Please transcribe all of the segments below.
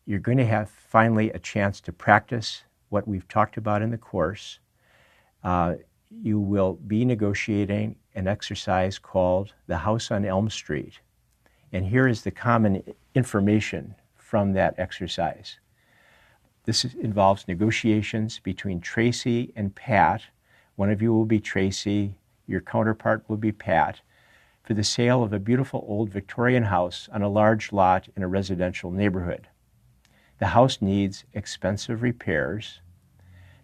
you're going to have finally a chance to practice what we've talked about in the course. You will be negotiating an exercise called the House on Elm Street. And here is the common information from that exercise. This involves negotiations between Tracy and Pat. One of you will be Tracy, your counterpart will be Pat, for the sale of a beautiful old Victorian house on a large lot in a residential neighborhood. The house needs expensive repairs.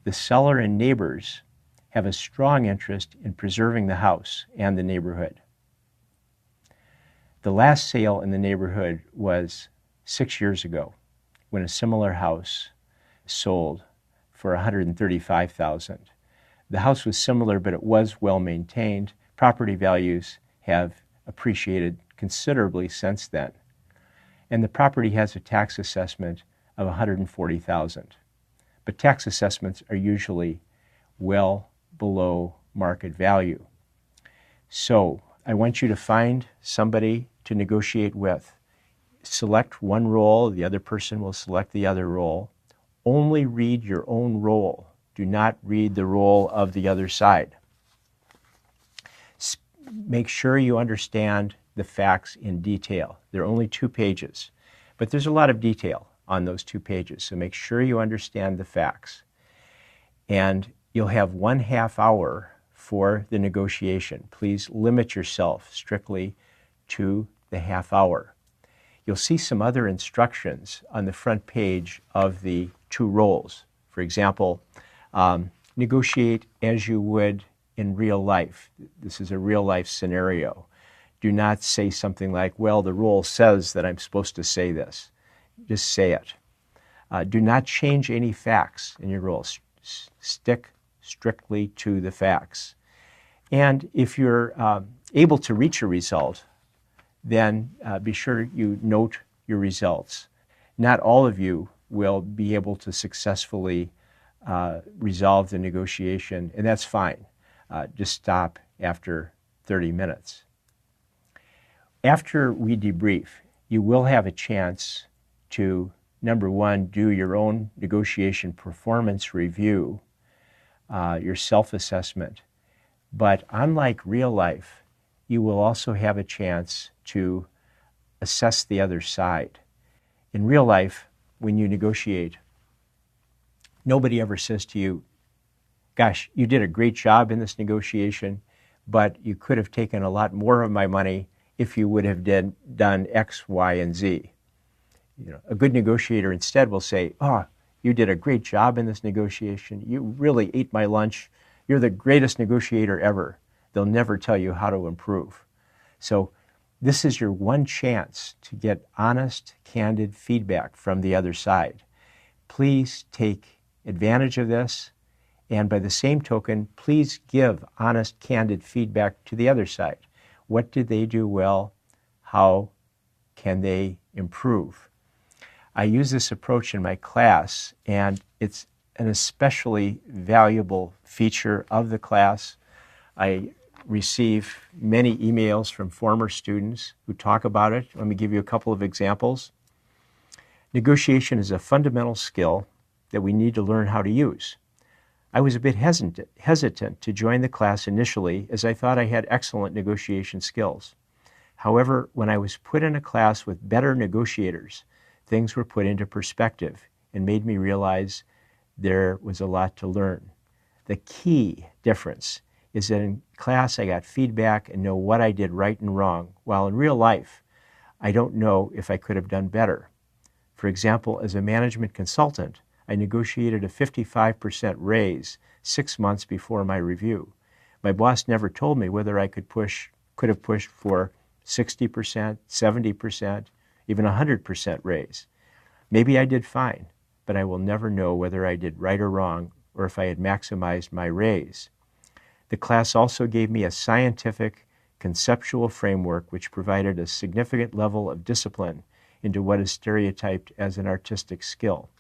The seller and neighbors have a strong interest in preserving the house and the neighborhood. The last sale in the neighborhood was 6 years ago, when a similar house sold for $135,000. The house was similar, but it was well maintained. Property values have appreciated considerably since then. And the property has a tax assessment of $140,000. But tax assessments are usually well below market value. So I want you to find somebody to negotiate with. Select one role, the other person will select the other role. Only read your own role. Do not read the role of the other side. Make sure you understand the facts in detail. There are only 2 pages, but there's a lot of detail on those 2 pages, so make sure you understand the facts. And you'll have 1/2 hour for the negotiation. Please limit yourself strictly to the half hour. You'll see some other instructions on the front page of the 2 roles. For example, negotiate as you would in real life. This is a real life scenario. Do not say something like, well, the rule says that I'm supposed to say this. Just say it. Do not change any facts in your rules. Stick strictly to the facts. And if you're able to reach a result, then be sure you note your results. Not all of you will be able to successfully resolve the negotiation, and that's fine. Just stop after 30 minutes. After we debrief, you will have a chance to, number one, do your own negotiation performance review, your self-assessment. But unlike real life, you will also have a chance to assess the other side. In real life, when you negotiate, nobody ever says to you, gosh, you did a great job in this negotiation, but you could have taken a lot more of my money if you would have done X, Y, and Z. A good negotiator instead will say, oh, you did a great job in this negotiation. You really ate my lunch. You're the greatest negotiator ever. They'll never tell you how to improve. So this is your one chance to get honest, candid feedback from the other side. Please take advantage of this. And by the same token, please give honest, candid feedback to the other side. What did they do well? How can they improve? I use this approach in my class, and it's an especially valuable feature of the class. I receive many emails from former students who talk about it. Let me give you a couple of examples. Negotiation is a fundamental skill that we need to learn how to use. I was a bit hesitant to join the class initially, as I thought I had excellent negotiation skills. However, when I was put in a class with better negotiators, things were put into perspective and made me realize there was a lot to learn. The key difference is that in class I got feedback and know what I did right and wrong, while in real life I don't know if I could have done better. For example, as a management consultant, I negotiated a 55% raise 6 months before my review. My boss never told me whether I could have pushed for 60%, 70%, even 100% raise. Maybe I did fine, but I will never know whether I did right or wrong or if I had maximized my raise. The class also gave me a scientific, conceptual framework which provided a significant level of discipline into what is stereotyped as an artistic skill.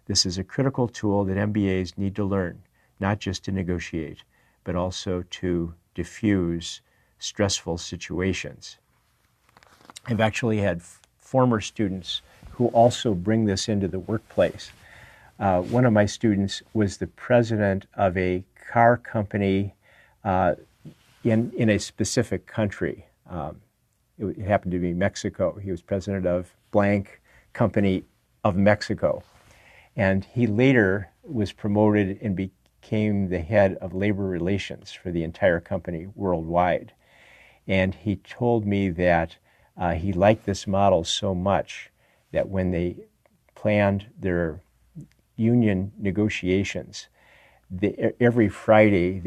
This is a critical tool that MBAs need to learn, not just to negotiate, but also to diffuse stressful situations. I've actually had former students who also bring this into the workplace. One of my students was the president of a car company in a specific country. It happened to be Mexico. He was president of blank company of Mexico. And he later was promoted and became the head of labor relations for the entire company worldwide. And he told me that he liked this model so much that when they planned their union negotiations, every Friday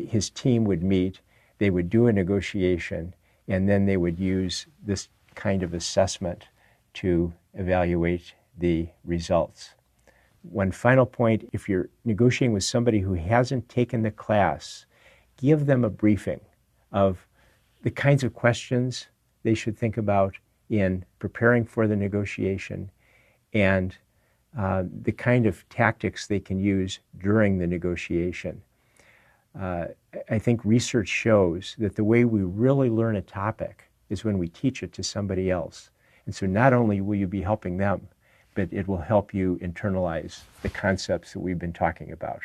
his team would meet, they would do a negotiation, and then they would use this kind of assessment to evaluate the results. One final point, if you're negotiating with somebody who hasn't taken the class, give them a briefing of the kinds of questions they should think about in preparing for the negotiation and the kind of tactics they can use during the negotiation. I think research shows that the way we really learn a topic is when we teach it to somebody else. And so not only will you be helping them, but it will help you internalize the concepts that we've been talking about.